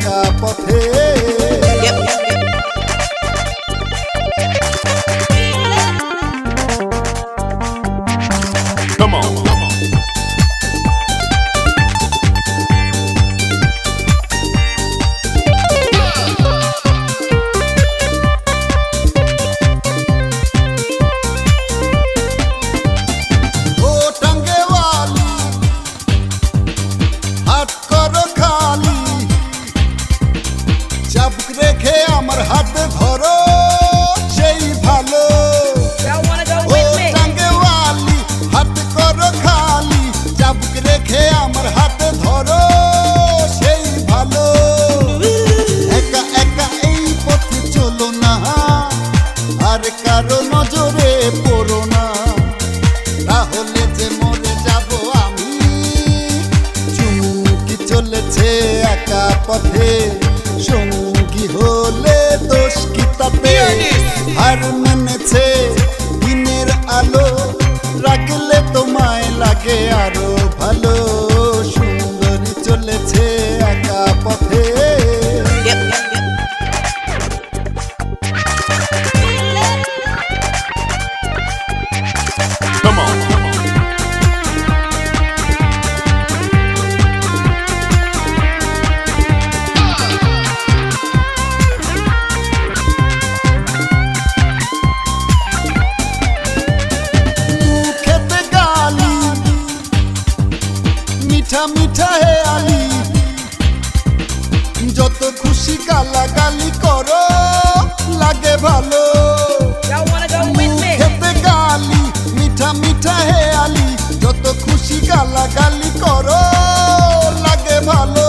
একা পথে। Come on, come on. ও টাঙ্গেওয়ালি হাত করো খালি, চাবুক রেখে আমার হাতে ধরো সেই ভালো। Y'all wanna go O with me? টাঙ্গেওয়ালি হাত করো খালি, চাবুক রেখে আমার হাতে ধরো সেই ভালো। একা একা এই পথে চলো না, আর কারো নজরে পড়ো না, তাহলে যে মরে যাব আমি। চুমকি চলেছে একা পথে, সঙ্গী হলে দোষ কি তাতে? হার মেনেছে দিনের আলো, রাখলে তোমায় লাগে আরো ভালো। সুন্দরী চলেছে একা পথে। Come on, come on. মুখেতে গালি মিঠা মিঠা হে আলি, যত খুশি গালাগালি করো লাগে ভালো। Y'all wanna go with me? মুখেতে গালি মিঠা মিঠা হে আলি, যত খুশি গালাগালি করো লাগে ভালো।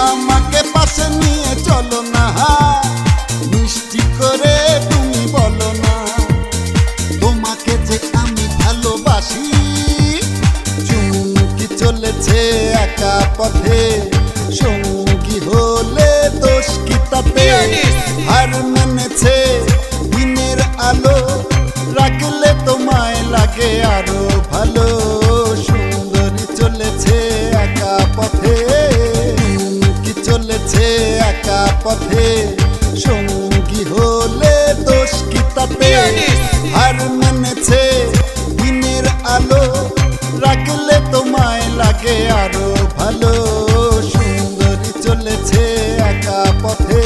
আমাকে পাশে নিয়ে চলো না, মিষ্টি করে তুমি বলো না, তোমাকে যে আমি ভালোবাসি। চুমকি চলেছে একা পথে, সঙ্গী হলে দোষ কি তাতে? হার মেনেছে দিনের আলো, রাখলে তোমায় লাগে আরো ভালো। সুন্দরী চলেছে একা পথে, চুমকি চলেছে একা পথে, সঙ্গী হলে দোষ কি তাতে? হার মেনেছে দিনের আলো, রাখলে তোমায় লাগে আরো ভালো। সুন্দরী চলেছে একা পথে।